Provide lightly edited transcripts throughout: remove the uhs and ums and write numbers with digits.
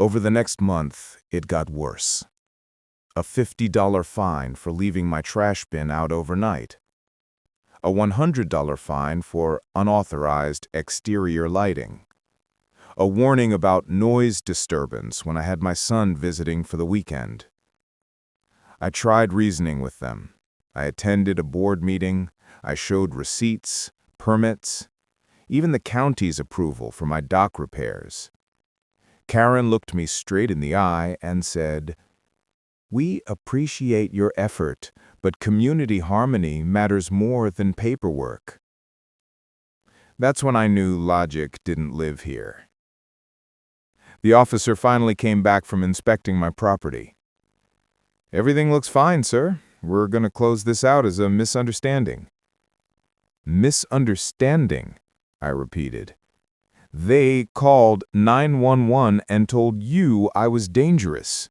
Over the next month, it got worse. A $50 fine for leaving my trash bin out overnight. A $100 fine for unauthorized exterior lighting. A warning about noise disturbance when I had my son visiting for the weekend. I tried reasoning with them. I attended a board meeting. I showed receipts, permits, even the county's approval for my dock repairs. Karen looked me straight in the eye and said, "We appreciate your effort, but community harmony matters more than paperwork." That's when I knew logic didn't live here. The officer finally came back from inspecting my property. "Everything looks fine, sir. We're going to close this out as a misunderstanding." "Misunderstanding?" I repeated. "They called 911 and told you I was dangerous."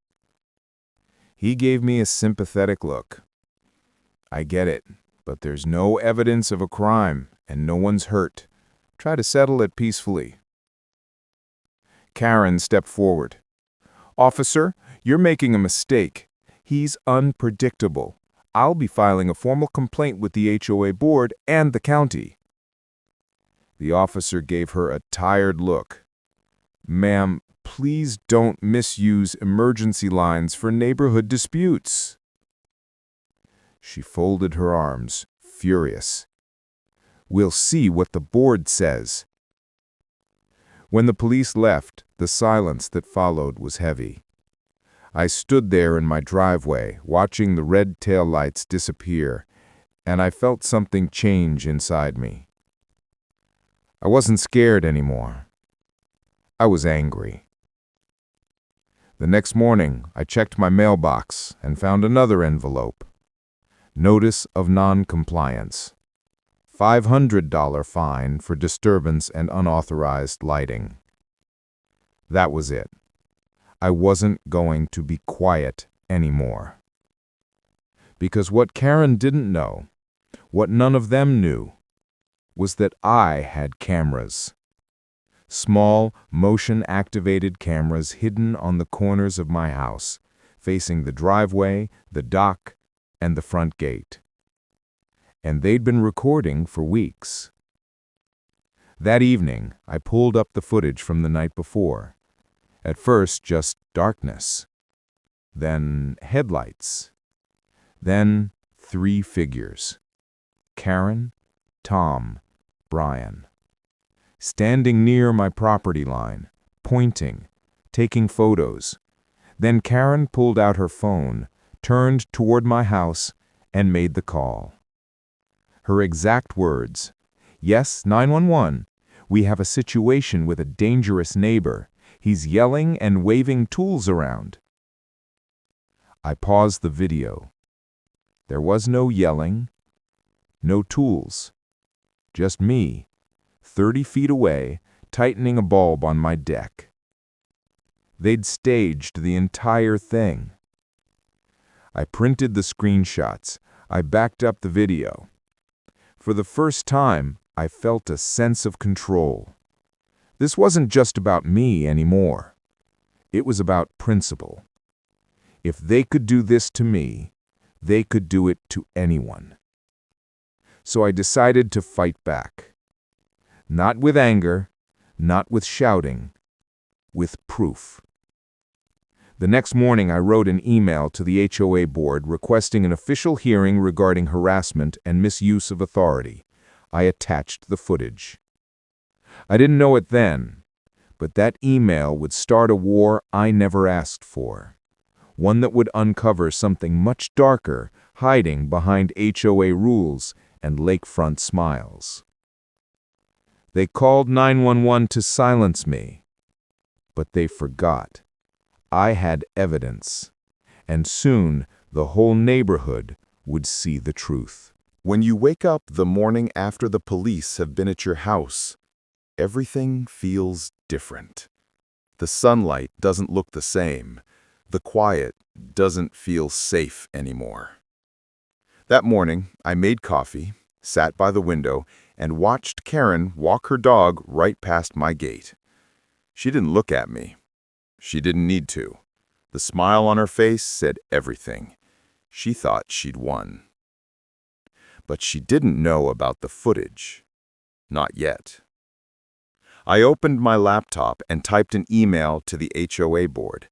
He gave me a sympathetic look. "I get it, but there's no evidence of a crime and no one's hurt. Try to settle it peacefully." Karen stepped forward. "Officer, you're making a mistake. He's unpredictable. I'll be filing a formal complaint with the HOA board and the county." The officer gave her a tired look. "Ma'am, please don't misuse emergency lines for neighborhood disputes." She folded her arms, furious. "We'll see what the board says." When the police left, the silence that followed was heavy. I stood there in my driveway, watching the red taillights disappear, and I felt something change inside me. I wasn't scared anymore. I was angry. The next morning, I checked my mailbox and found another envelope. Notice of non-compliance. $500 fine for disturbance and unauthorized lighting. That was it. I wasn't going to be quiet anymore. Because what Karen didn't know, what none of them knew, was that I had cameras. Small, motion-activated cameras hidden on the corners of my house, facing the driveway, the dock, and the front gate. And they'd been recording for weeks. That evening, I pulled up the footage from the night before. At first, just darkness. Then headlights. Then 3 figures. Karen, Tom, Brian. Standing near my property line, pointing, taking photos. Then Karen pulled out her phone, turned toward my house, and made the call. Her exact words, "Yes, 911. We have a situation with a dangerous neighbor. He's yelling and waving tools around." I paused the video. There was no yelling, no tools. Just me, 30 feet away, tightening a bulb on my deck. They'd staged the entire thing. I printed the screenshots. I backed up the video. For the first time, I felt a sense of control. This wasn't just about me anymore. It was about principle. If they could do this to me, they could do it to anyone. So I decided to fight back. Not with anger, not with shouting, with proof. The next morning, I wrote an email to the HOA board requesting an official hearing regarding harassment and misuse of authority. I attached the footage. I didn't know it then, but that email would start a war I never asked for. One that would uncover something much darker hiding behind HOA rules and lakefront smiles. They called 911 to silence me, but they forgot. I had evidence, and soon the whole neighborhood would see the truth. When you wake up the morning after the police have been at your house, everything feels different. The sunlight doesn't look the same. The quiet doesn't feel safe anymore. That morning, I made coffee, sat by the window, and watched Karen walk her dog right past my gate. She didn't look at me. She didn't need to. The smile on her face said everything. She thought she'd won. But she didn't know about the footage. Not yet. I opened my laptop and typed an email to the HOA board.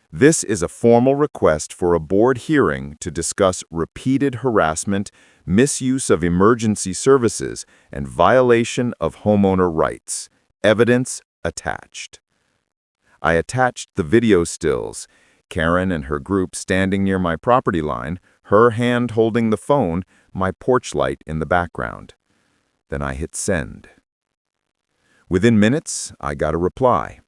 This is a formal request for a board hearing to discuss repeated harassment, misuse of emergency services, and violation of homeowner rights. Evidence attached. I attached the video stills, Karen and her group standing near my property line, her hand holding the phone, my porch light in the background. Then I hit send. Within minutes, I got a reply.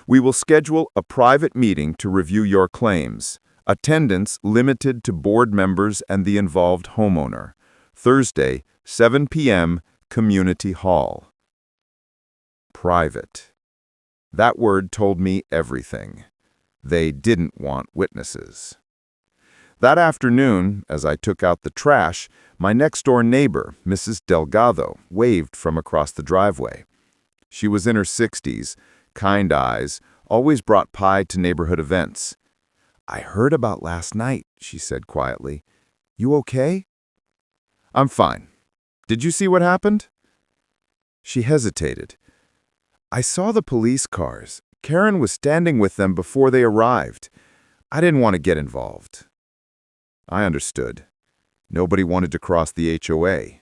We will schedule a private meeting to review your claims. Attendance limited to board members and the involved homeowner. Thursday, 7 p.m., Community Hall. Private. That word told me everything. They didn't want witnesses. That afternoon, as I took out the trash, my next-door neighbor, Mrs. Delgado, waved from across the driveway. She was in her 60s, kind eyes, always brought pie to neighborhood events. "I heard about last night," she said quietly. "You okay?" "I'm fine. Did you see what happened?" She hesitated. "I saw the police cars. Karen was standing with them before they arrived. I didn't want to get involved." I understood. Nobody wanted to cross the HOA.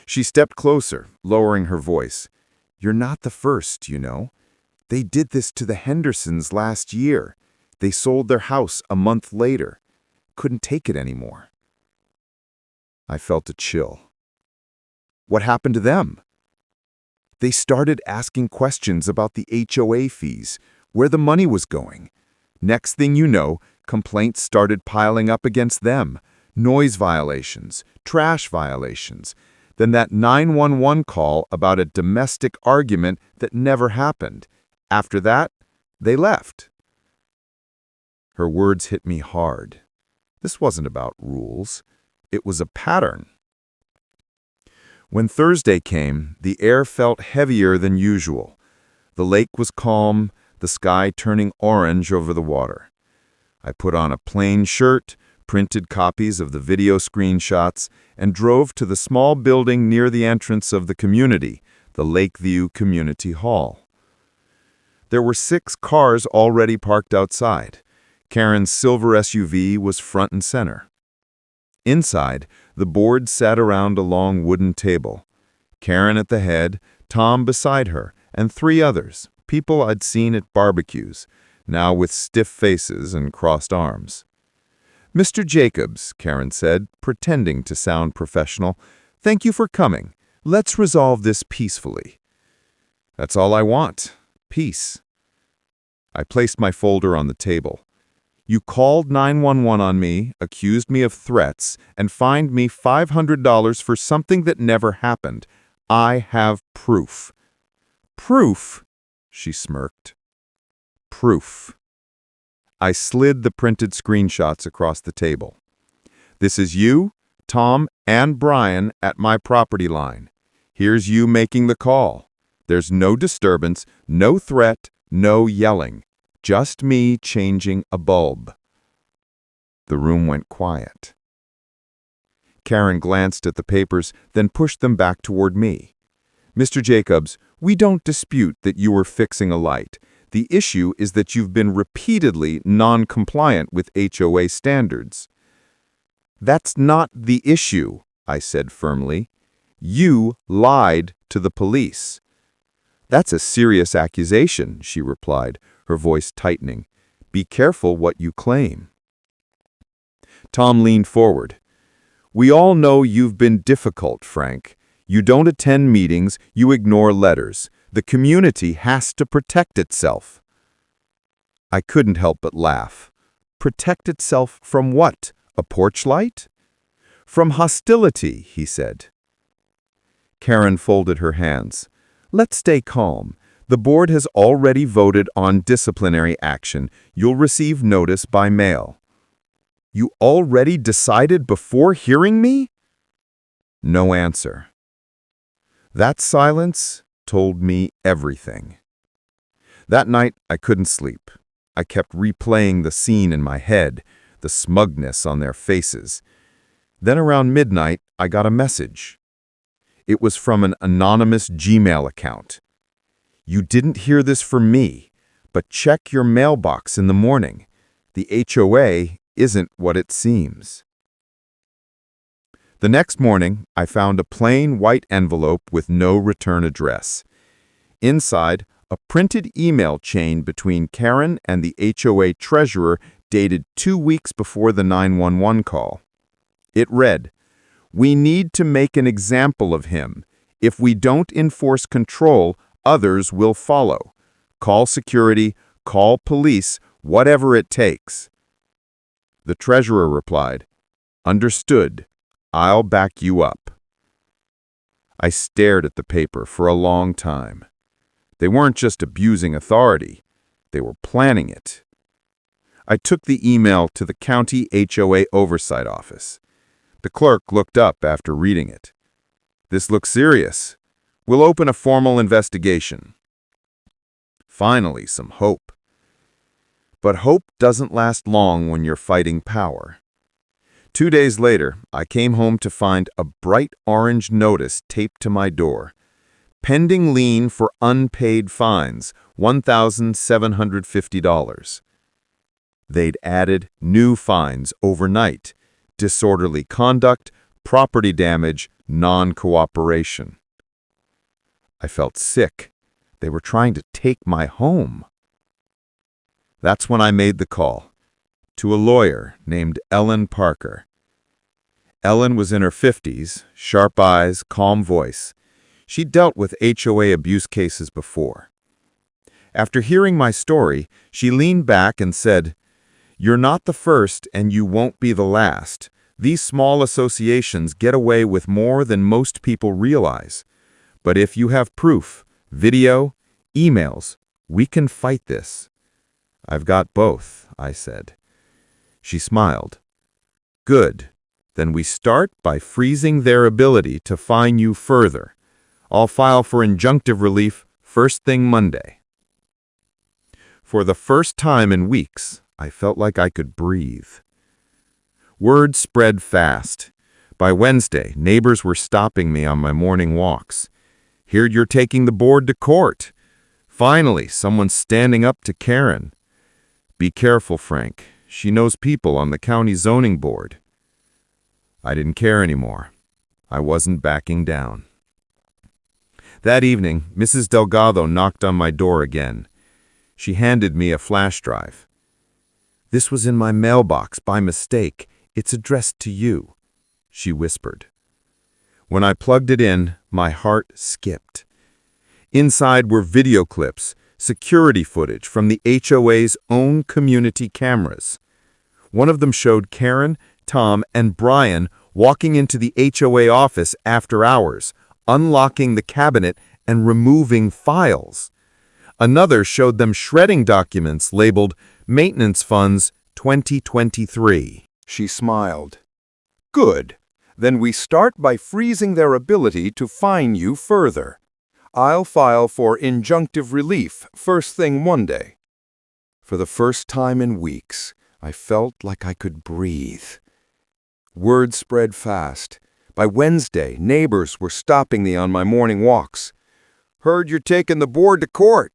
She stepped closer, lowering her voice. "You're not the first, you know. They did this to the Hendersons last year. They sold their house a month later. Couldn't take it anymore." I felt a chill. What happened to them? They started asking questions about the HOA fees, where the money was going. Next thing you know, complaints started piling up against them. Noise violations, trash violations. Then that 911 call about a domestic argument that never happened. After that, they left. Her words hit me hard. This wasn't about rules. It was a pattern. When Thursday came, the air felt heavier than usual. The lake was calm, the sky turning orange over the water. I put on a plain shirt, printed copies of the video screenshots, and drove to the small building near the entrance of the community, the Lakeview Community Hall. There were 6 cars already parked outside. Karen's silver SUV was front and center. Inside, the board sat around a long wooden table. Karen at the head, Tom beside her, and 3 others, people I'd seen at barbecues, now with stiff faces and crossed arms. "Mr. Jacobs," Karen said, pretending to sound professional, "thank you for coming. Let's resolve this peacefully." "That's all I want. Peace." I placed my folder on the table. "You called 911 on me, accused me of threats, and fined me $500 for something that never happened. I have proof." "Proof?" she smirked. "Proof." I slid the printed screenshots across the table. "This is you, Tom, and Brian at my property line. Here's you making the call. There's no disturbance, no threat, no yelling. Just me changing a bulb." The room went quiet. Karen glanced at the papers, then pushed them back toward me. "Mr. Jacobs, we don't dispute that you were fixing a light. The issue is that you've been repeatedly non-compliant with HOA standards." "That's not the issue," I said firmly. "You lied to the police." "That's a serious accusation," she replied, her voice tightening. "Be careful what you claim." Tom leaned forward. "We all know you've been difficult, Frank. You don't attend meetings, you ignore letters. The community has to protect itself." I couldn't help but laugh. Protect itself from what? A porch light? "From hostility," he said. Karen folded her hands. "Let's stay calm. The board has already voted on disciplinary action. You'll receive notice by mail." "You already decided before hearing me?" No answer. That silence told me everything. That night, I couldn't sleep. I kept replaying the scene in my head, the smugness on their faces. Then around midnight, I got a message. It was from an anonymous Gmail account. "You didn't hear this from me, but check your mailbox in the morning. The HOA isn't what it seems." The next morning, I found a plain white envelope with no return address. Inside, a printed email chain between Karen and the HOA treasurer dated 2 weeks before the 911 call. It read, "We need to make an example of him. If we don't enforce control, others will follow. Call security, call police, whatever it takes." The treasurer replied, "Understood. I'll back you up." I stared at the paper for a long time. They weren't just abusing authority, they were planning it. I took the email to the county HOA oversight office. The clerk looked up after reading it. "This looks serious. We'll open a formal investigation." Finally, some hope. But hope doesn't last long when you're fighting power. 2 days later, I came home to find a bright orange notice taped to my door. "Pending lien for unpaid fines, $1,750. They'd added new fines overnight: disorderly conduct, property damage, non-cooperation. I felt sick. They were trying to take my home. That's when I made the call to a lawyer named Ellen Parker. Ellen was in her 50s, sharp eyes, calm voice. She'd dealt with HOA abuse cases before. After hearing my story, she leaned back and said, "You're not the first and you won't be the last. These small associations get away with more than most people realize. But if you have proof, video, emails, we can fight this." "I've got both," I said. She smiled. "Good. Then we start by freezing their ability to fine you further. I'll file for injunctive relief first thing Monday." For the first time in weeks, I felt like I could breathe. Word spread fast. By Wednesday, neighbors were stopping me on my morning walks. "Heard you're taking the board to court." Finally, someone's standing up to Karen. "Be careful, Frank. She knows people on the county zoning board." I didn't care anymore. I wasn't backing down. That evening, Mrs. Delgado knocked on my door again. She handed me a flash drive. "This was in my mailbox by mistake. It's addressed to you," she whispered. When I plugged it in, my heart skipped. Inside were video clips, security footage from the HOA's own community cameras. One of them showed Karen, Tom, and Brian walking into the HOA office after hours, unlocking the cabinet and removing files. Another showed them shredding documents labeled Maintenance Funds 2023. She smiled. "Good. Then we start by freezing their ability to fine you further. I'll file for injunctive relief first thing Monday." For the first time in weeks, I felt like I could breathe. Word spread fast. By Wednesday, neighbors were stopping me on my morning walks. "Heard you're taking the board to court."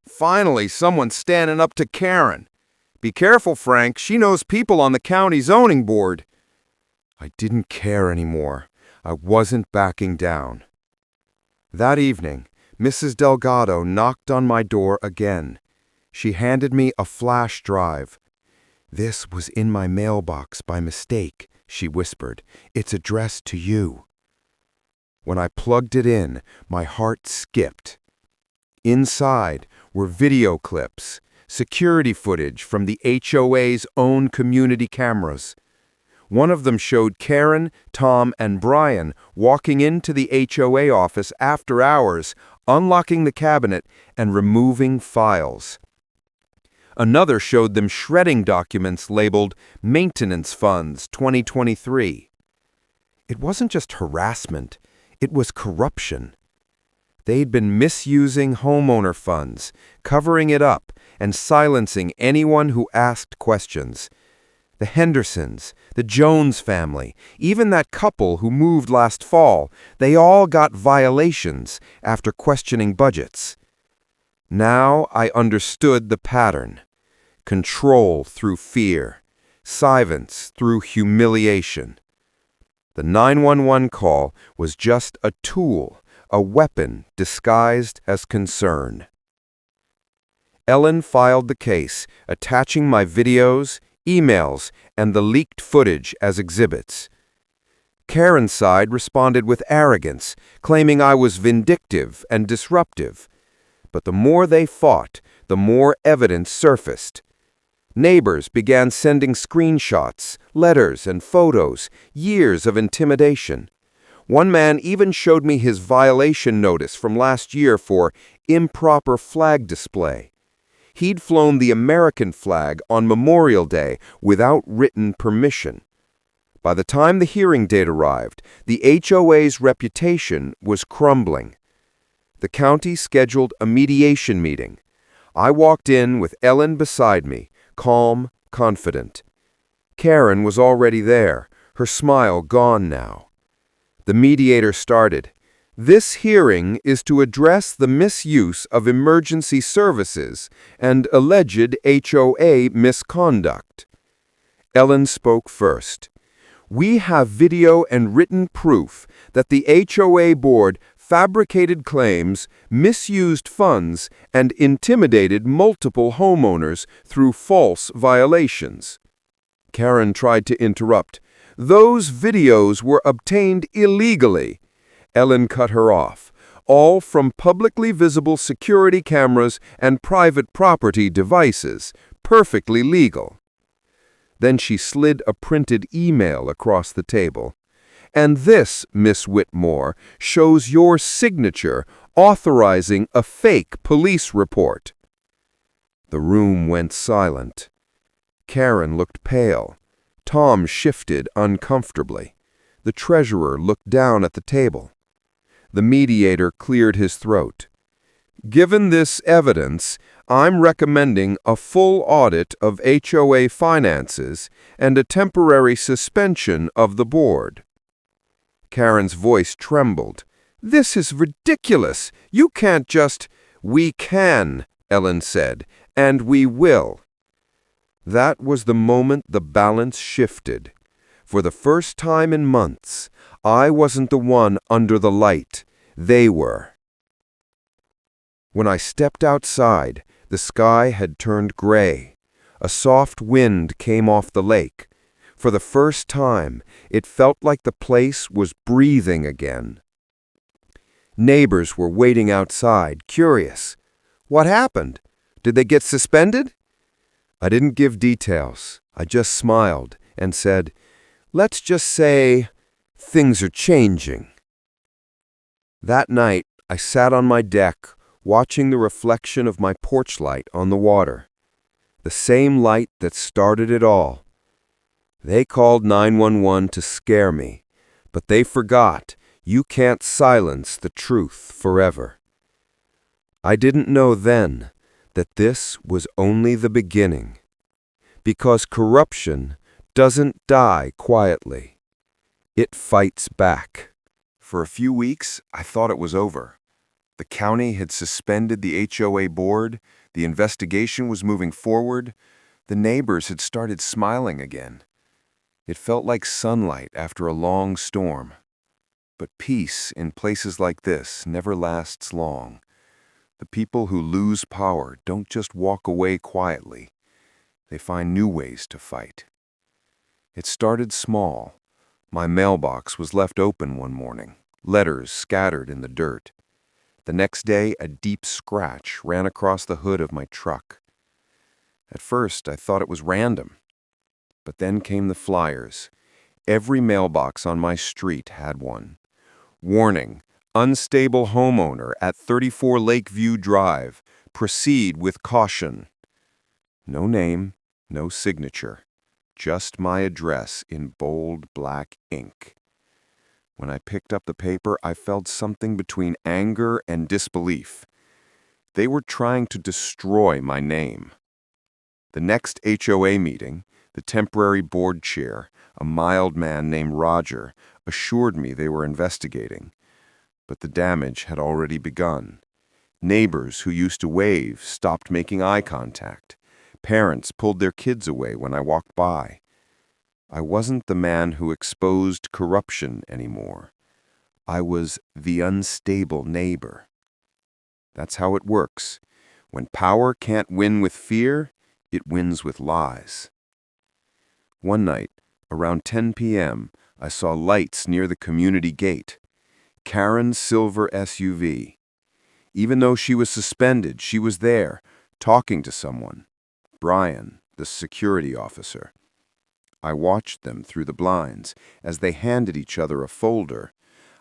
Finally, someone's standing up to Karen. "Be careful, Frank. She knows people on the county zoning board." I didn't care anymore. I wasn't backing down. That evening, Mrs. Delgado knocked on my door again. She handed me a flash drive. "This was in my mailbox by mistake," she whispered. "It's addressed to you." When I plugged it in, my heart skipped. Inside were video clips, security footage from the HOA's own community cameras. One of them showed Karen, Tom, and Brian walking into the HOA office after hours, unlocking the cabinet and removing files. Another showed them shredding documents labeled Maintenance Funds 2023. It wasn't just harassment, it was corruption. They'd been misusing homeowner funds, covering it up, and silencing anyone who asked questions. The Hendersons, the Jones family, even that couple who moved last fall, they all got violations after questioning budgets. Now I understood the pattern. Control through fear, silence through humiliation. The 911 call was just a tool, a weapon disguised as concern. Ellen filed the case, attaching my videos, emails, and the leaked footage as exhibits. Karen's side responded with arrogance, claiming I was vindictive and disruptive. But the more they fought, the more evidence surfaced. Neighbors began sending screenshots, letters, and photos, years of intimidation. One man even showed me his violation notice from last year for improper flag display. He'd flown the American flag on Memorial Day without written permission. By the time the hearing date arrived, the HOA's reputation was crumbling. The county scheduled a mediation meeting. I walked in with Ellen beside me, calm, confident. Karen was already there, her smile gone now. The mediator started. This hearing is to address the misuse of emergency services and alleged HOA misconduct. Ellen spoke first. We have video and written proof that the HOA board fabricated claims, misused funds, and intimidated multiple homeowners through false violations. Karen tried to interrupt. Those videos were obtained illegally. Ellen cut her off. All from publicly visible security cameras and private property devices, perfectly legal. Then she slid a printed email across the table. And this, Miss Whitmore, shows your signature authorizing a fake police report. The room went silent. Karen looked pale. Tom shifted uncomfortably. The treasurer looked down at the table. The mediator cleared his throat. Given this evidence, I'm recommending a full audit of HOA finances and a temporary suspension of the board. Karen's voice trembled. This is ridiculous. You can't just— We can, Ellen said, and we will. That was the moment the balance shifted. For the first time in months, I wasn't the one under the light. They were. When I stepped outside, the sky had turned gray. A soft wind came off the lake. For the first time, it felt like the place was breathing again. Neighbors were waiting outside, curious. What happened? Did they get suspended? I didn't give details. I just smiled and said, let's just say things are changing. That night, I sat on my deck, watching the reflection of my porch light on the water. The same light that started it all. They called 911 to scare me, but they forgot you can't silence the truth forever. I didn't know then that this was only the beginning, because corruption doesn't die quietly. It fights back. For a few weeks, I thought it was over. The county had suspended the HOA board, the investigation was moving forward, the neighbors had started smiling again. It felt like sunlight after a long storm. But peace in places like this never lasts long. The people who lose power don't just walk away quietly. They find new ways to fight. It started small. My mailbox was left open one morning, letters scattered in the dirt. The next day, a deep scratch ran across the hood of my truck. At first, I thought it was random. But then came the flyers. Every mailbox on my street had one. Warning, unstable homeowner at 34 Lakeview Drive. Proceed with caution. No name, no signature. Just my address in bold black ink. When I picked up the paper, I felt something between anger and disbelief. They were trying to destroy my name. The next HOA meeting, the temporary board chair, a mild man named Roger, assured me they were investigating. But the damage had already begun. Neighbors who used to wave stopped making eye contact. Parents pulled their kids away when I walked by. I wasn't the man who exposed corruption anymore. I was the unstable neighbor. That's how it works. When power can't win with fear, it wins with lies. One night, around 10 p.m., I saw lights near the community gate. Karen's silver SUV. Even though she was suspended, she was there, talking to someone. Brian, the security officer. I watched them through the blinds as they handed each other a folder.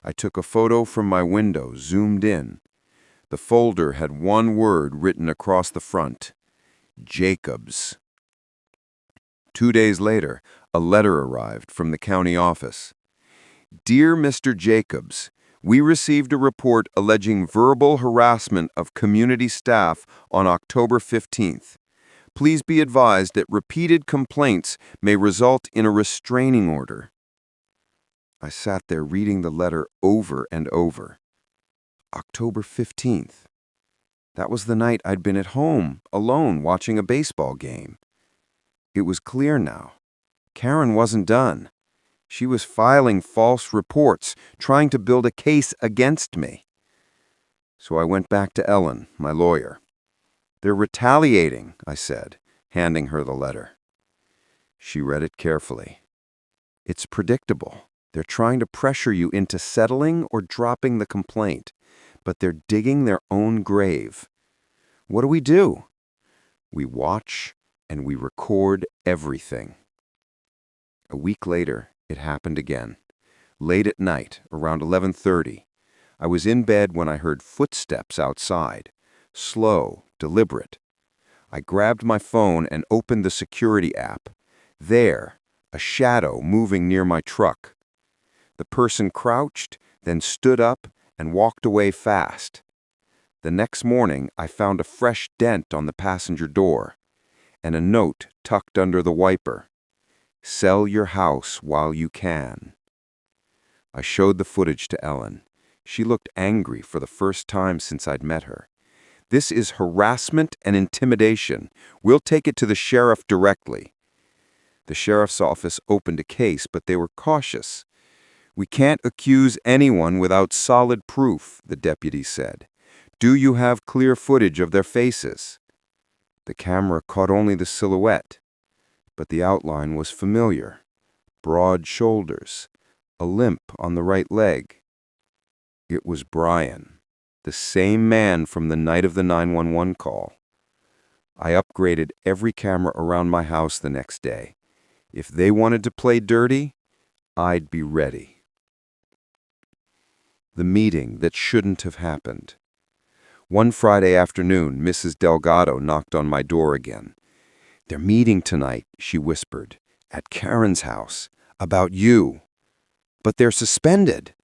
I took a photo from my window, zoomed in. The folder had one word written across the front: Jacobs. 2 days later, a letter arrived from the county office. Dear Mr. Jacobs, we received a report alleging verbal harassment of community staff on October 15th. Please be advised that repeated complaints may result in a restraining order. I sat there reading the letter over and over. October 15th. That was the night I'd been at home, alone, watching a baseball game. It was clear now. Karen wasn't done. She was filing false reports, trying to build a case against me. So I went back to Ellen, my lawyer. They're retaliating, I said, handing her the letter. She read it carefully. It's predictable. They're trying to pressure you into settling or dropping the complaint, but they're digging their own grave. What do? We watch and we record everything. A week later, it happened again. Late at night, around 11:30, I was in bed when I heard footsteps outside. Slow, deliberate. I grabbed my phone and opened the security app. There, a shadow moving near my truck. The person crouched, then stood up and walked away fast. The next morning, I found a fresh dent on the passenger door and a note tucked under the wiper. Sell your house while you can. I showed the footage to Ellen. She looked angry for the first time since I'd met her. This is harassment and intimidation. We'll take it to the sheriff directly. The sheriff's office opened a case, but they were cautious. We can't accuse anyone without solid proof, the deputy said. Do you have clear footage of their faces? The camera caught only the silhouette, but the outline was familiar. Broad shoulders, a limp on the right leg. It was Brian, the same man from the night of the 911 call. I upgraded every camera around my house the next day. If they wanted to play dirty, I'd be ready. The meeting that shouldn't have happened. One Friday afternoon, Mrs. Delgado knocked on my door again. They're meeting tonight, she whispered, at Karen's house, about you. But they're suspended.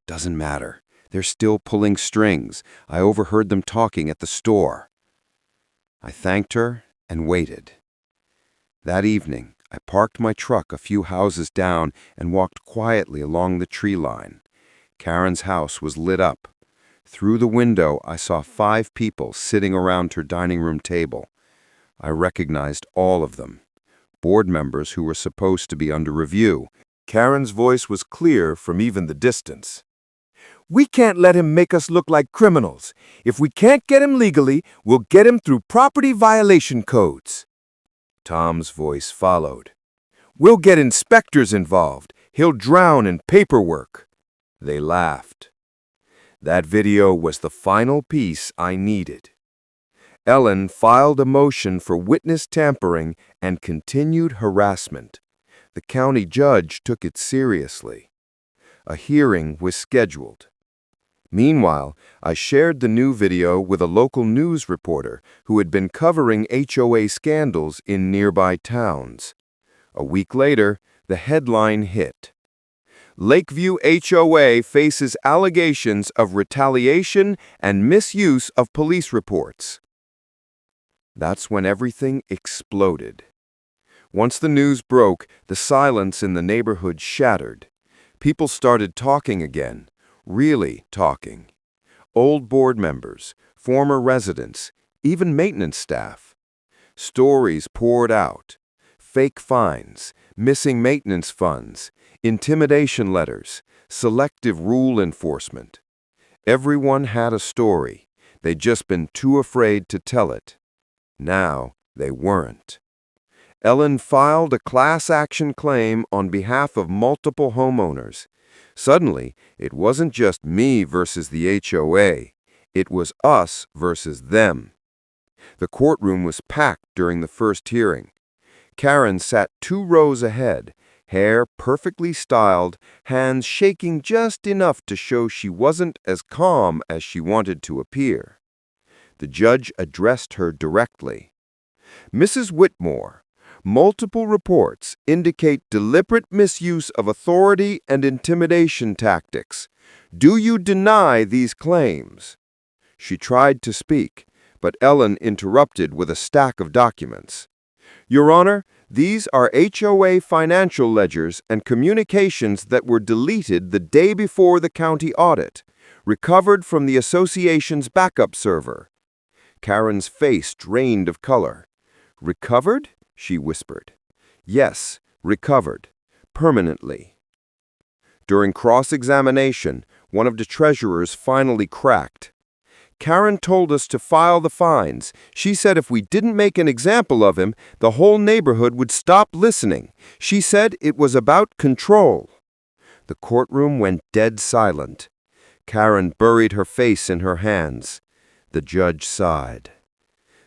Doesn't matter. They're still pulling strings. I overheard them talking at the store. I thanked her and waited. That evening, I parked my truck a few houses down and walked quietly along the tree line. Karen's house was lit up. Through the window, I saw 5 people sitting around her dining room table. I recognized all of them. Board members who were supposed to be under review. Karen's voice was clear from even the distance. We can't let him make us look like criminals. If we can't get him legally, we'll get him through property violation codes. Tom's voice followed. We'll get inspectors involved. He'll drown in paperwork. They laughed. That video was the final piece I needed. Ellen filed a motion for witness tampering and continued harassment. The county judge took it seriously. A hearing was scheduled. Meanwhile, I shared the new video with a local news reporter who had been covering HOA scandals in nearby towns. A week later, the headline hit. Lakeview HOA faces allegations of retaliation and misuse of police reports. That's when everything exploded. Once the news broke, the silence in the neighborhood shattered. People started talking again, really talking. Old board members, former residents, even maintenance staff. Stories poured out. Fake fines, missing maintenance funds, intimidation letters, selective rule enforcement. Everyone had a story. They'd just been too afraid to tell it. Now they weren't. Ellen filed a class action claim on behalf of multiple homeowners. Suddenly, it wasn't just me versus the HOA. It was us versus them. The courtroom was packed during the first hearing. Karen sat 2 rows ahead, hair perfectly styled, hands shaking just enough to show she wasn't as calm as she wanted to appear. The judge addressed her directly. Mrs. Whitmore, multiple reports indicate deliberate misuse of authority and intimidation tactics. Do you deny these claims? She tried to speak, but Ellen interrupted with a stack of documents. Your Honor, these are HOA financial ledgers and communications that were deleted the day before the county audit, recovered from the association's backup server. Karen's face drained of color. Recovered? She whispered. Yes, recovered. Permanently. During cross-examination, one of the treasurers finally cracked. Karen told us to file the fines. She said if we didn't make an example of him, the whole neighborhood would stop listening. She said it was about control. The courtroom went dead silent. Karen buried her face in her hands. The judge sighed.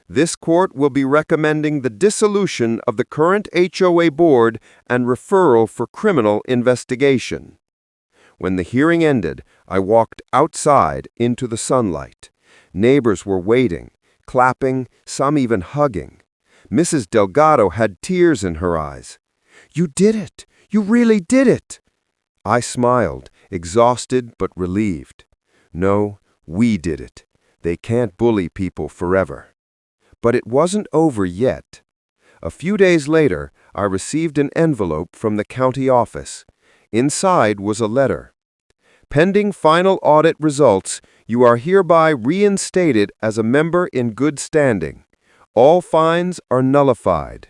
This court will be recommending the dissolution of the current HOA board and referral for criminal investigation. When the hearing ended, I walked outside into the sunlight. Neighbors were waiting, clapping, some even hugging. Mrs. Delgado had tears in her eyes. You did it! You really did it! I smiled, exhausted but relieved. No, we did it. They can't bully people forever. But it wasn't over yet. A few days later, I received an envelope from the county office. Inside was a letter. Pending final audit results, you are hereby reinstated as a member in good standing. All fines are nullified.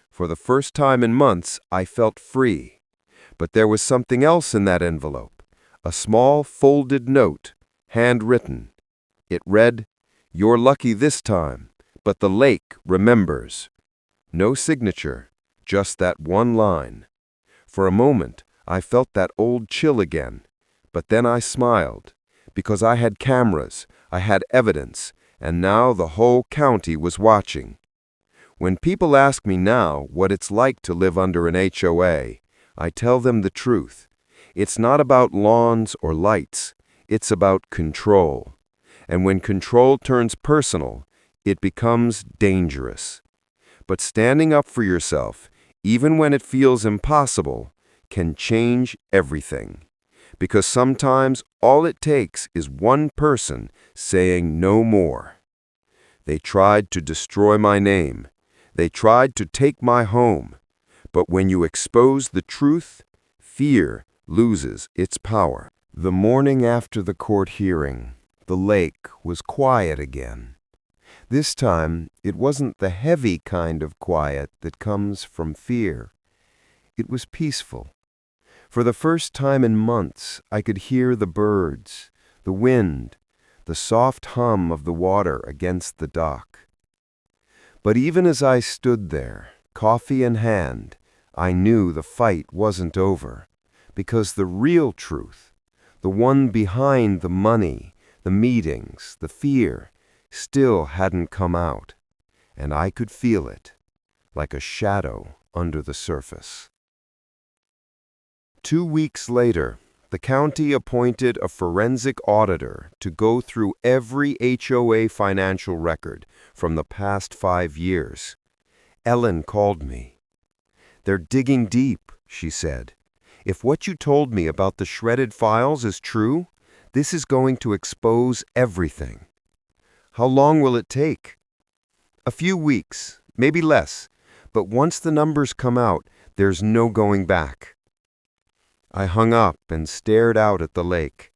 For the first time in months, I felt free. But there was something else in that envelope. A small folded note, handwritten. It read, "You're lucky this time, but the lake remembers." No signature, just that one line. For a moment, I felt that old chill again. But then I smiled, because I had cameras, I had evidence, and now the whole county was watching. When people ask me now what it's like to live under an HOA, I tell them the truth. It's not about lawns or lights, it's about control. And when control turns personal, it becomes dangerous. But standing up for yourself, even when it feels impossible, can change everything. Because sometimes all it takes is one person saying no more. They tried to destroy my name. They tried to take my home. But when you expose the truth, fear loses its power. The morning after the court hearing, the lake was quiet again. This time, it wasn't the heavy kind of quiet that comes from fear. It was peaceful. For the first time in months, I could hear the birds, the wind, the soft hum of the water against the dock. But even as I stood there, coffee in hand, I knew the fight wasn't over, because the real truth, the one behind the money, the meetings, the fear, still hadn't come out, and I could feel it, like a shadow under the surface. 2 weeks later, the county appointed a forensic auditor to go through every HOA financial record from the past 5 years. Ellen called me. "They're digging deep," she said. If what you told me about the shredded files is true, this is going to expose everything. How long will it take? A few weeks, maybe less, but once the numbers come out, there's no going back. I hung up and stared out at the lake.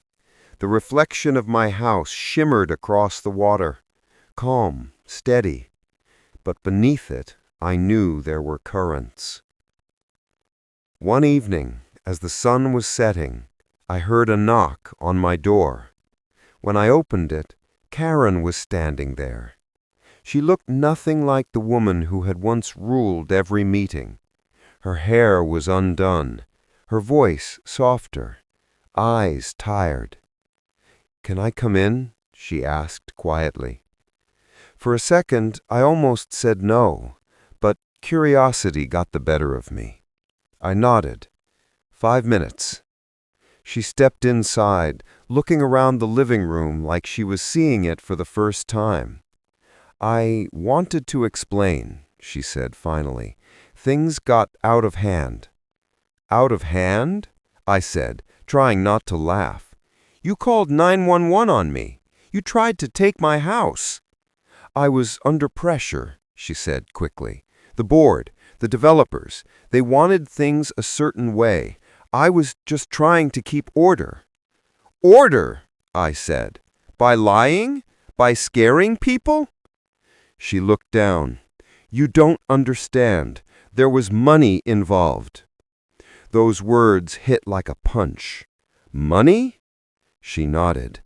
The reflection of my house shimmered across the water, calm, steady, but beneath it, I knew there were currents. One evening, as the sun was setting, I heard a knock on my door. When I opened it, Karen was standing there. She looked nothing like the woman who had once ruled every meeting. Her hair was undone, her voice softer, eyes tired. "Can I come in?" she asked quietly. For a second, I almost said no, but curiosity got the better of me. I nodded. 5 minutes. She stepped inside, looking around the living room like she was seeing it for the first time. "I wanted to explain," she said finally. "Things got out of hand." "Out of hand?" I said, trying not to laugh. "You called 911 on me. You tried to take my house." "I was under pressure," she said quickly. "The board, the developers, they wanted things a certain way. I was just trying to keep order." "Order?" I said. "By lying? By scaring people?" She looked down. "You don't understand. There was money involved." Those words hit like a punch. "Money?" She nodded.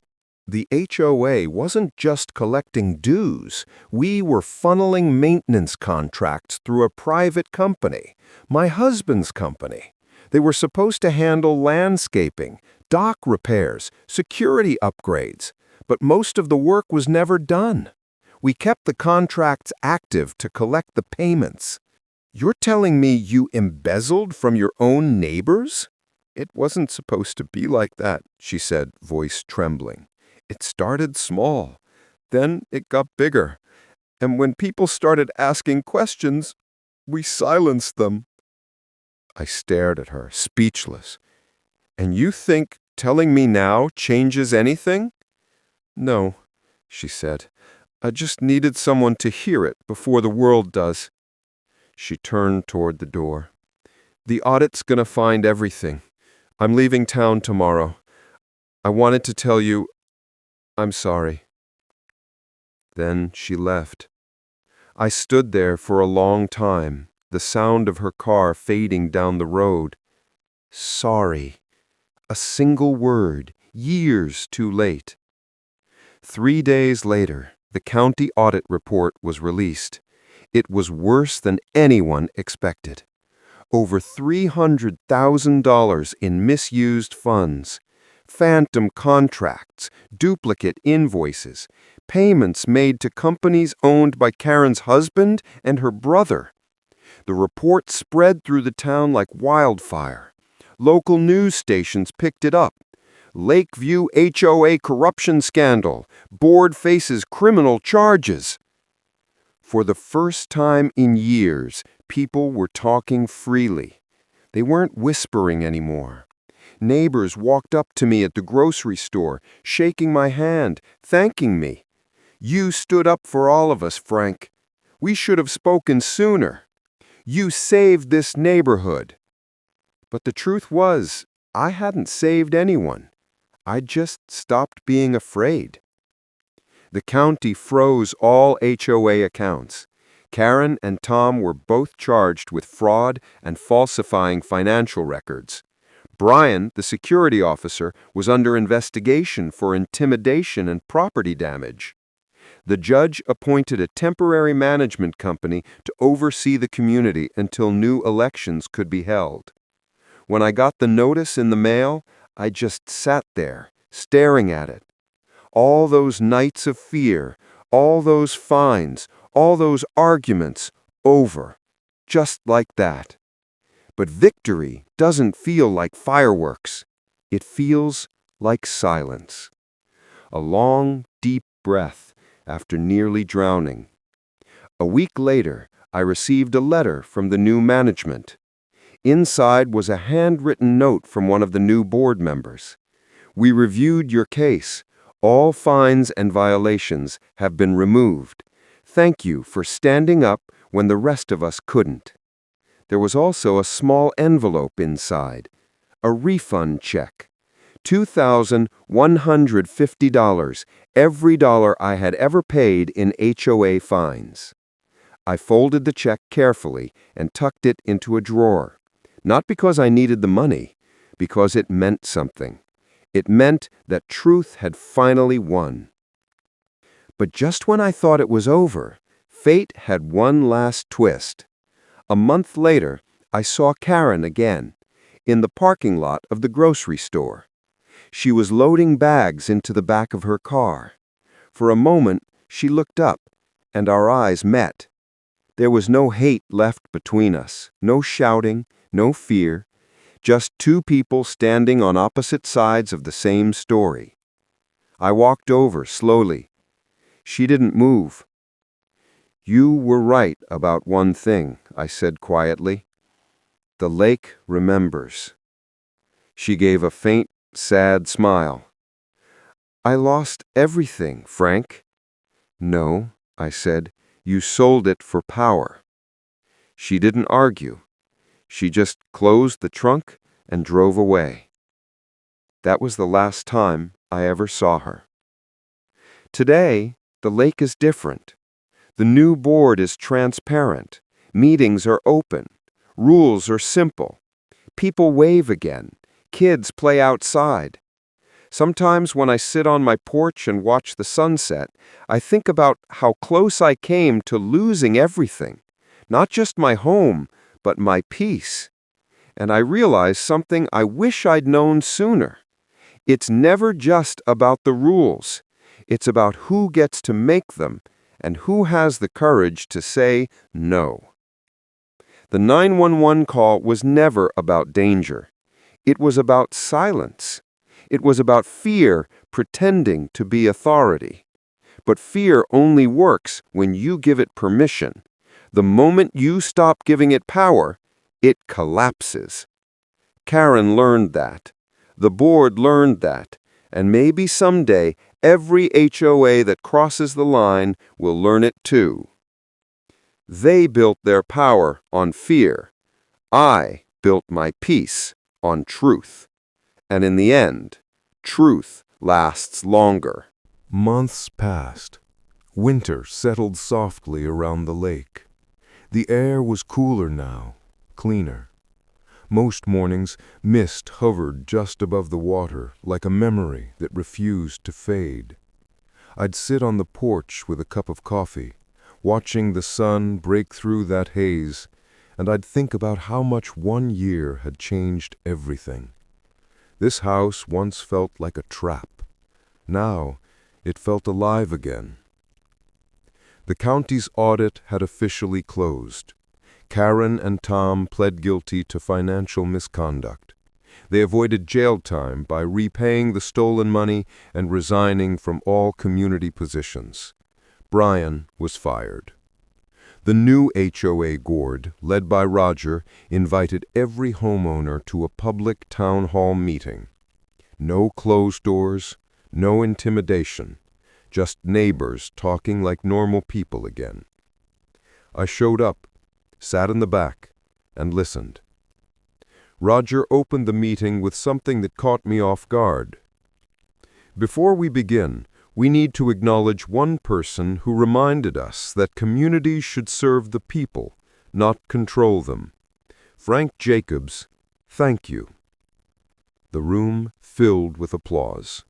"The HOA wasn't just collecting dues. We were funneling maintenance contracts through a private company, my husband's company. They were supposed to handle landscaping, dock repairs, security upgrades, but most of the work was never done. We kept the contracts active to collect the payments." "You're telling me you embezzled from your own neighbors?" "It wasn't supposed to be like that," she said, voice trembling. "It started small. Then it got bigger. And when people started asking questions, we silenced them." I stared at her, speechless. "And you think telling me now changes anything?" "No," she said. "I just needed someone to hear it before the world does." She turned toward the door. "The audit's gonna find everything. I'm leaving town tomorrow. I wanted to tell you I'm sorry." Then she left. I stood there for a long time, the sound of her car fading down the road. Sorry. A single word, years too late. 3 days later, the county audit report was released. It was worse than anyone expected. Over $300,000 in misused funds, phantom contracts, duplicate invoices, payments made to companies owned by Karen's husband and her brother. The report spread through the town like wildfire. Local news stations picked it up. "Lakeview HOA corruption scandal. Board faces criminal charges." For the first time in years, people were talking freely. They weren't whispering anymore. Neighbors walked up to me at the grocery store, shaking my hand, thanking me. "You stood up for all of us, Frank. We should have spoken sooner. You saved this neighborhood." But the truth was, I hadn't saved anyone. I just stopped being afraid. The county froze all HOA accounts. Karen and Tom were both charged with fraud and falsifying financial records. Brian, the security officer, was under investigation for intimidation and property damage. The judge appointed a temporary management company to oversee the community until new elections could be held. When I got the notice in the mail, I just sat there, staring at it. All those nights of fear, all those fines, all those arguments, over, just like that. But victory doesn't feel like fireworks. It feels like silence. A long, deep breath after nearly drowning. A week later, I received a letter from the new management. Inside was a handwritten note from one of the new board members. "We reviewed your case. All fines and violations have been removed. Thank you for standing up when the rest of us couldn't." There was also a small envelope inside, a refund check. $2,150, every dollar I had ever paid in HOA fines. I folded the check carefully and tucked it into a drawer. Not because I needed the money, because it meant something. It meant that truth had finally won. But just when I thought it was over, fate had one last twist. A month later, I saw Karen again, in the parking lot of the grocery store. She was loading bags into the back of her car. For a moment, she looked up, and our eyes met. There was no hate left between us, no shouting, no fear, just two people standing on opposite sides of the same story. I walked over slowly. She didn't move. "You were right about one thing," I said quietly. "The lake remembers." She gave a faint, sad smile. "I lost everything, Frank." "No," I said, "you sold it for power." She didn't argue. She just closed the trunk and drove away. That was the last time I ever saw her. Today, the lake is different. The new board is transparent. Meetings are open. Rules are simple. People wave again. Kids play outside. Sometimes when I sit on my porch and watch the sunset, I think about how close I came to losing everything. Not just my home, but my peace. And I realize something I wish I'd known sooner. It's never just about the rules. It's about who gets to make them and who has the courage to say no. The 911 call was never about danger. It was about silence. It was about fear pretending to be authority. But fear only works when you give it permission. The moment you stop giving it power, it collapses. Karen learned that. The board learned that. And maybe someday, every HOA that crosses the line will learn it too. They built their power on fear. I built my peace on truth. And in the end, truth lasts longer. Months passed. Winter settled softly around the lake. The air was cooler now, cleaner. Most mornings, mist hovered just above the water like a memory that refused to fade. I'd sit on the porch with a cup of coffee, watching the sun break through that haze, and I'd think about how much one year had changed everything. This house once felt like a trap. Now, it felt alive again. The county's audit had officially closed. Karen and Tom pled guilty to financial misconduct. They avoided jail time by repaying the stolen money and resigning from all community positions. Brian was fired. The new HOA board, led by Roger, invited every homeowner to a public town hall meeting. No closed doors, no intimidation, just neighbors talking like normal people again. I showed up, sat in the back, and listened. Roger opened the meeting with something that caught me off guard. "Before we begin, we need to acknowledge one person who reminded us that communities should serve the people, not control them. Frank Jacobs, thank you." The room filled with applause.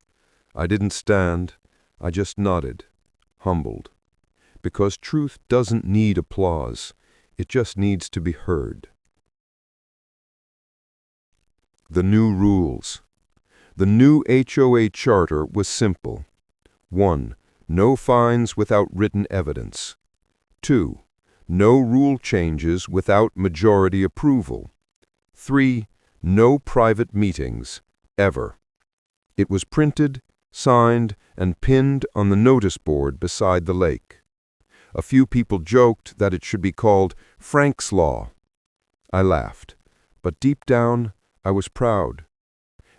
I didn't stand, I just nodded, humbled. Because truth doesn't need applause, it just needs to be heard. The new rules. The new HOA charter was simple. 1. No fines without written evidence. 2. No rule changes without majority approval. 3. No private meetings, ever. It was printed, signed, and pinned on the notice board beside the lake. A few people joked that it should be called Frank's Law. I laughed, But deep down, I was proud.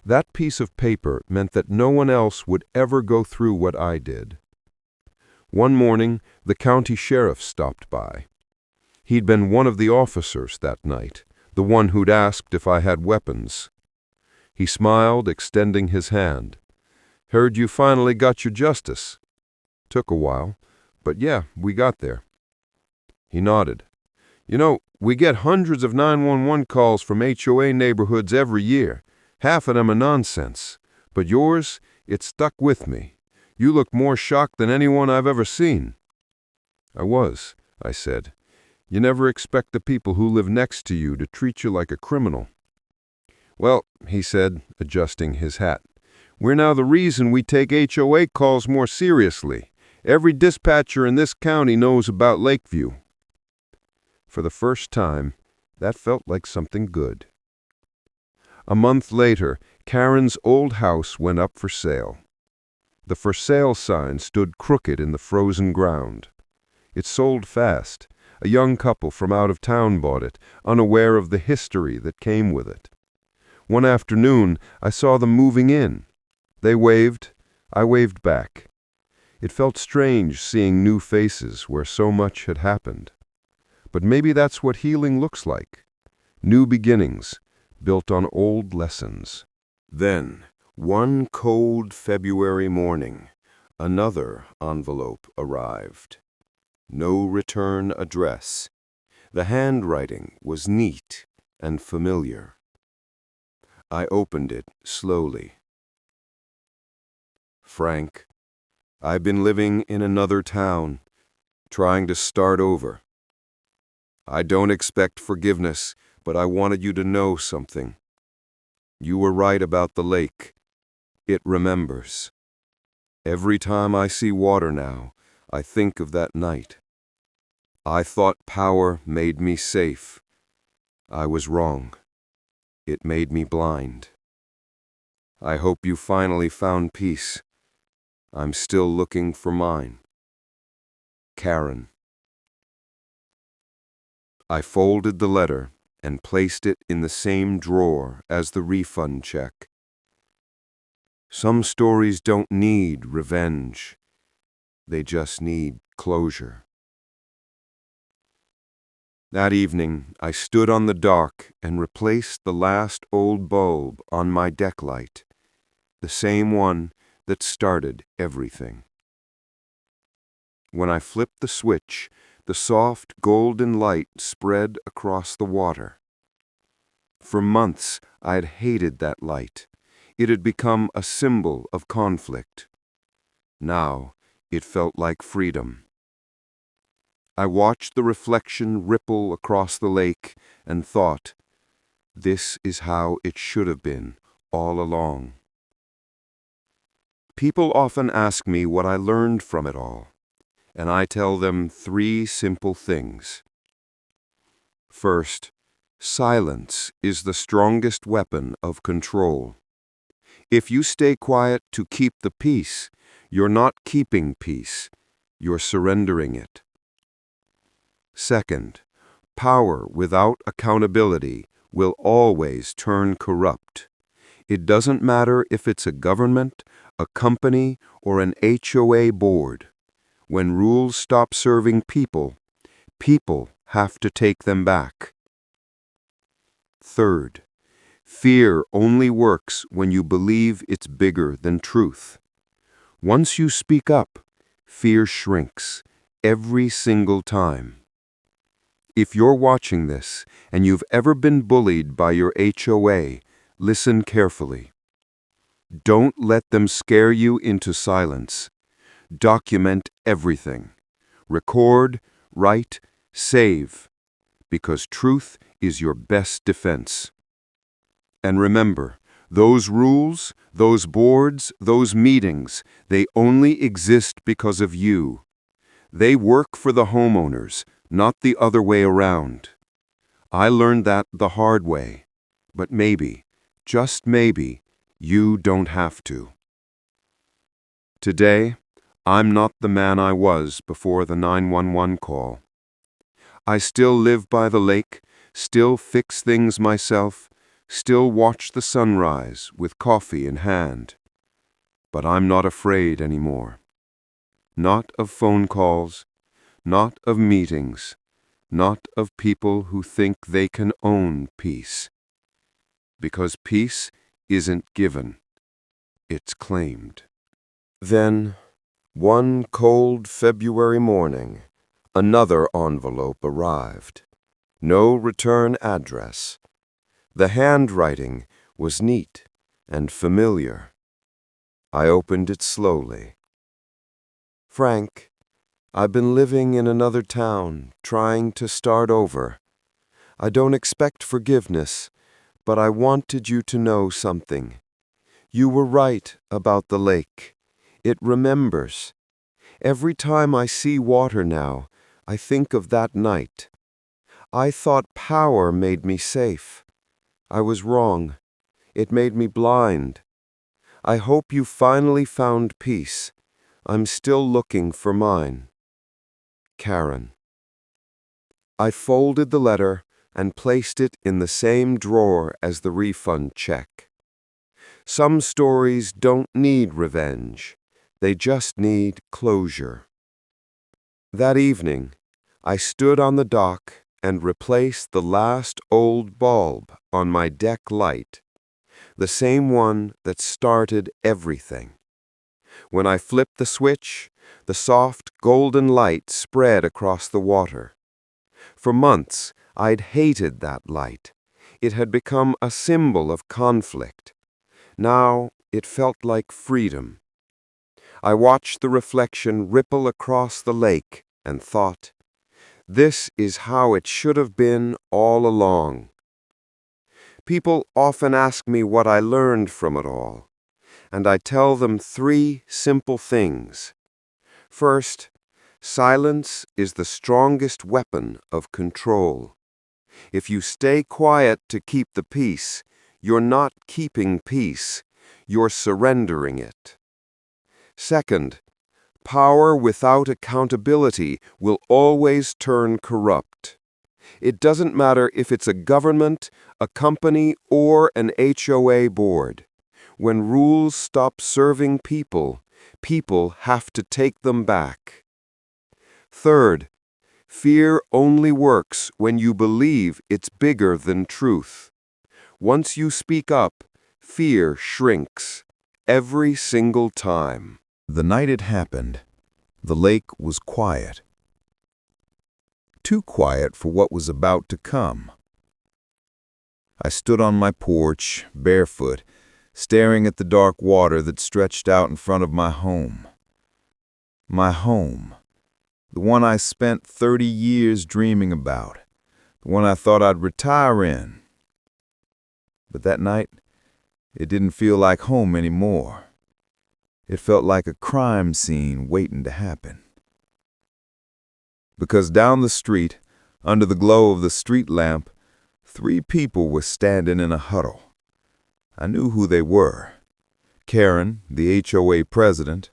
That piece of paper meant that no one else would ever go through what I did. One morning, the county sheriff stopped by. He'd been one of the officers that night, the one who'd asked if I had weapons. He smiled, extending his hand. "Heard you finally got your justice." "Took a while, but yeah, we got there." He nodded. "You know, we get hundreds of 911 calls from HOA neighborhoods every year. Half of them are nonsense. But yours, it stuck with me. You look more shocked than anyone I've ever seen." "I was," I said. "You never expect the people who live next to you to treat you like a criminal." "Well," he said, adjusting his hat, "we're now the reason we take HOA calls more seriously. Every dispatcher in this county knows about Lakeview." For the first time, that felt like something good. A month later, Karen's old house went up for sale. The for sale sign stood crooked in the frozen ground. It sold fast. A young couple from out of town bought it, unaware of the history that came with it. One afternoon, I saw them moving in. They waved. I waved back. It felt strange seeing new faces where so much had happened. But maybe that's what healing looks like. New beginnings, built on old lessons. Then, one cold February morning, another envelope arrived. No return address. The handwriting was neat and familiar. I opened it slowly. "Frank, I've been living in another town, trying to start over. I don't expect forgiveness, but I wanted you to know something. You were right about the lake. It remembers. Every time I see water now, I think of that night. I thought power made me safe. I was wrong. It made me blind. I hope you finally found peace. I'm still looking for mine. Karen." I folded the letter and placed it in the same drawer as the refund check. Some stories don't need revenge. They just need closure. That evening, I stood on the dock and replaced the last old bulb on my deck light, the same one that started everything. When I flipped the switch, the soft golden light spread across the water. For months, I had hated that light. It had become a symbol of conflict. Now, it felt like freedom. I watched the reflection ripple across the lake and thought, this is how it should have been all along. People often ask me what I learned from it all, and I tell them 3 simple things. First, silence is the strongest weapon of control. If you stay quiet to keep the peace, you're not keeping peace, you're surrendering it. Second, power without accountability will always turn corrupt. It doesn't matter if it's a government, a company, or an HOA board. When rules stop serving people, people have to take them back. Third, fear only works when you believe it's bigger than truth. Once you speak up, fear shrinks every single time. If you're watching this and you've ever been bullied by your HOA, listen carefully. Don't let them scare you into silence. Document everything. Record, write, save, because truth is your best defense. And remember, those rules, those boards, those meetings, they only exist because of you. They work for the homeowners, not the other way around. I learned that the hard way, but maybe, just maybe, you don't have to. Today, I'm not the man I was before the 911 call. I still live by the lake, still fix things myself, still watch the sunrise with coffee in hand. But I'm not afraid anymore. Not of phone calls, not of meetings, not of people who think they can own peace. Because peace isn't given, it's claimed. Then, one cold February morning, another envelope arrived. No return address. The handwriting was neat and familiar. I opened it slowly. Frank, I've been living in another town, trying to start over. I don't expect forgiveness, but I wanted you to know something. You were right about the lake. It remembers. Every time I see water now, I think of that night. I thought power made me safe. I was wrong. It made me blind. I hope you finally found peace. I'm still looking for mine. Karen. I folded the letter and placed it in the same drawer as the refund check. Some stories don't need revenge. They just need closure. That evening, I stood on the dock and replaced the last old bulb on my deck light, the same one that started everything. When I flipped the switch, the soft golden light spread across the water. For months, I'd hated that light. It had become a symbol of conflict. Now, it felt like freedom. I watched the reflection ripple across the lake and thought, this is how it should have been all along. People often ask me what I learned from it all, and I tell them 3 simple things. First, silence is the strongest weapon of control. If you stay quiet to keep the peace, you're not keeping peace, you're surrendering it. Second, power without accountability will always turn corrupt. It doesn't matter if it's a government, a company, or an HOA board. When rules stop serving people, people have to take them back. Third, fear only works when you believe it's bigger than truth. Once you speak up, fear shrinks, every single time. The night it happened, the lake was quiet. Too quiet for what was about to come. I stood on my porch, barefoot, staring at the dark water that stretched out in front of my home. My home, the one I spent 30 years dreaming about, the one I thought I'd retire in. But that night, it didn't feel like home anymore. It felt like a crime scene waiting to happen. Because down the street, under the glow of the street lamp, 3 people were standing in a huddle. I knew who they were. Karen, the HOA president,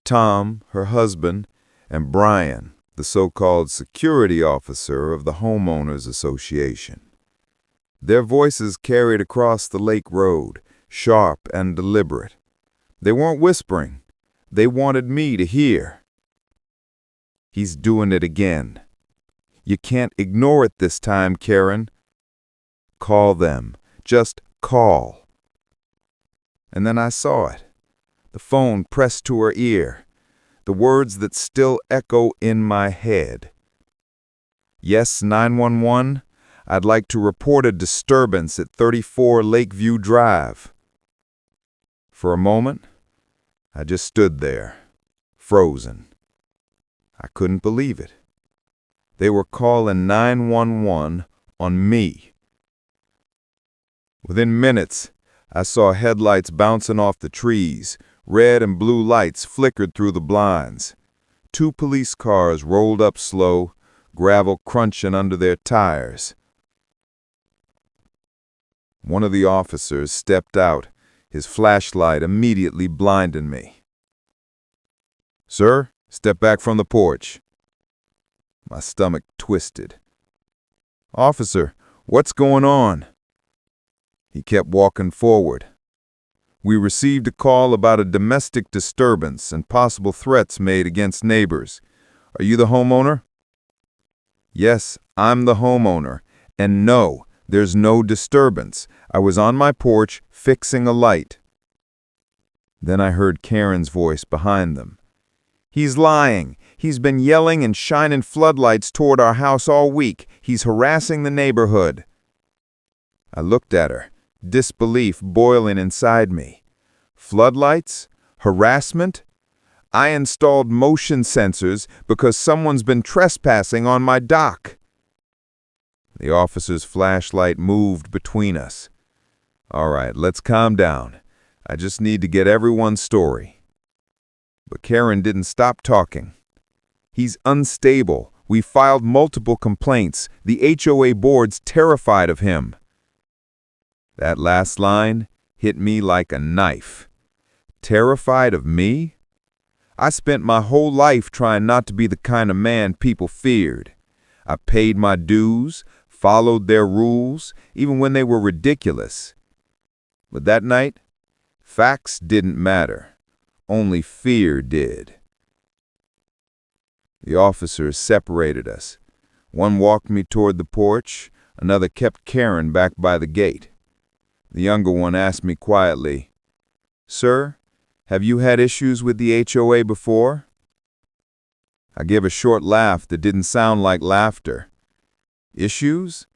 Tom, her husband, and Brian, the so-called security officer of the Homeowners Association. Their voices carried across the lake road, sharp and deliberate. They weren't whispering. They wanted me to hear. He's doing it again. You can't ignore it this time, Karen. Call them. Just call. And then I saw it. The phone pressed to her ear. The words that still echo in my head. Yes, 911. I'd like to report a disturbance at 34 Lakeview Drive. For a moment, I just stood there, frozen. I couldn't believe it. They were calling 911 on me. Within minutes, I saw headlights bouncing off the trees. Red and blue lights flickered through the blinds. 2 police cars rolled up slow, gravel crunching under their tires. One of the officers stepped out, his flashlight immediately blinding me. "Sir, step back from the porch." My stomach twisted. "Officer, What's going on? He kept walking forward. We received a call about a domestic disturbance and possible threats made against neighbors. Are you the homeowner? Yes, I'm the homeowner. And no, there's no disturbance. I was on my porch fixing a light. Then I heard Karen's voice behind them. He's lying. He's been yelling and shining floodlights toward our house all week. He's harassing the neighborhood. I looked at her, disbelief boiling inside me. Floodlights? Harassment? I installed motion sensors because someone's been trespassing on my dock. The officer's flashlight moved between us. All right, let's calm down. I just need to get everyone's story. But Karen didn't stop talking. He's unstable. We filed multiple complaints. The HOA board's terrified of him. That last line hit me like a knife. Terrified of me? I spent my whole life trying not to be the kind of man people feared. I paid my dues, followed their rules, even when they were ridiculous. But that night, facts didn't matter. Only fear did. The officers separated us. One walked me toward the porch, another kept Karen back by the gate. The younger one asked me quietly, "Sir, have you had issues with the HOA before?" I gave a short laugh that didn't sound like laughter. Issues?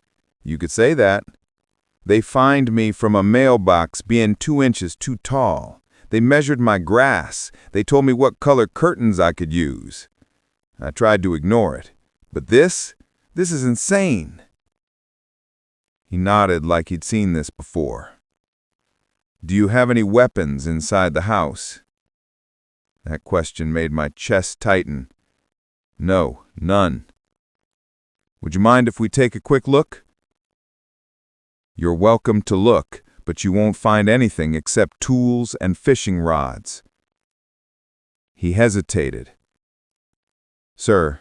You could say that. They fined me from a mailbox being 2 inches too tall. They measured my grass. They told me what color curtains I could use. I tried to ignore it. But this is insane. He nodded like he'd seen this before. Do you have any weapons inside the house? That question made my chest tighten. No, none. Would you mind if we take a quick look? You're welcome to look, but you won't find anything except tools and fishing rods. He hesitated. Sir,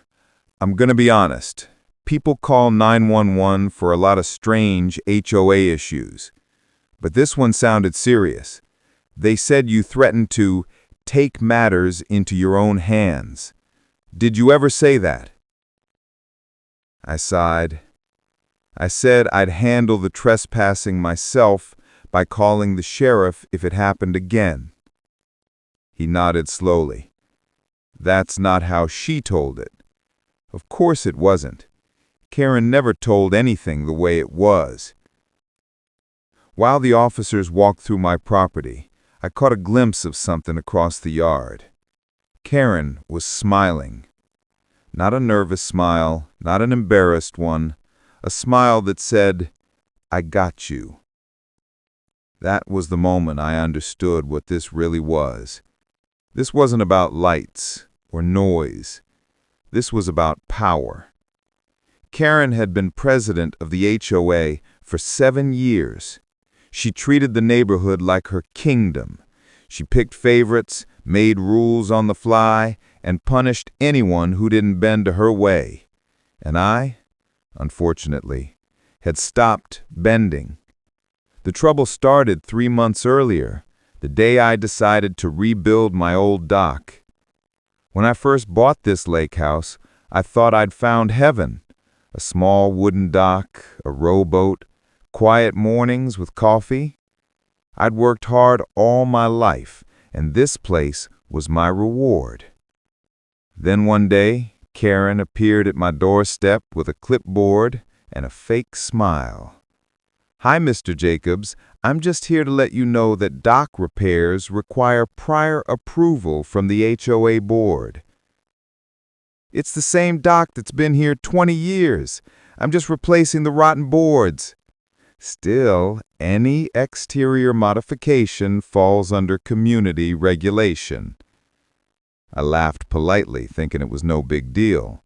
I'm going to be honest. People call 911 for a lot of strange HOA issues. But this one sounded serious. They said you threatened to take matters into your own hands. Did you ever say that? I sighed. I said I'd handle the trespassing myself by calling the sheriff if it happened again. He nodded slowly. That's not how she told it. Of course it wasn't. Karen never told anything the way it was. While the officers walked through my property, I caught a glimpse of something across the yard. Karen was smiling. Not a nervous smile, not an embarrassed one, a smile that said, "I got you." That was the moment I understood what this really was. This wasn't about lights or noise. This was about power. Karen had been president of the HOA for 7 years. She treated the neighborhood like her kingdom. She picked favorites, made rules on the fly, and punished anyone who didn't bend to her way. And I, unfortunately, had stopped bending. The trouble started 3 months earlier, the day I decided to rebuild my old dock. When I first bought this lake house, I thought I'd found heaven. A small wooden dock, a rowboat, quiet mornings with coffee. I'd worked hard all my life, and this place was my reward. Then one day, Karen appeared at my doorstep with a clipboard and a fake smile. "Hi, Mr. Jacobs. I'm just here to let you know that dock repairs require prior approval from the HOA board." "It's the same dock that's been here 20 years. I'm just replacing the rotten boards." "Still, any exterior modification falls under community regulation." I laughed politely, thinking it was no big deal.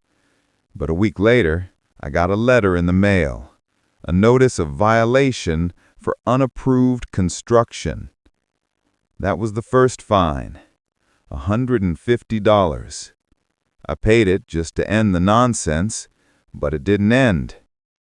But a week later, I got a letter in the mail, a notice of violation for unapproved construction. That was the first fine, $150. I paid it just to end the nonsense, but it didn't end.